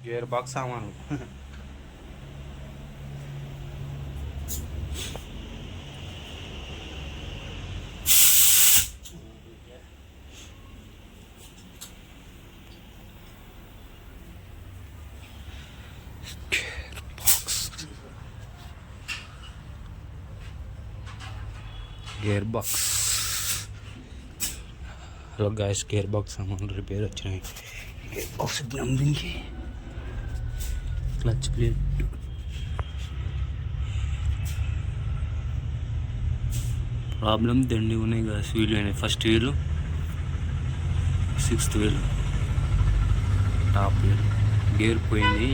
Gear box సామాన్లు. Gearbox. Hello guys, gearbox సామాన్లు repair వచ్చినాయి. Gearbox jumping, clutch plate, problem దండి ఉన్నాయి కదా. వీలు అయినాయి. ఫస్ట్ వీలు, 6th వీలు, టాప్ వీలు. గేర్ పోయింది.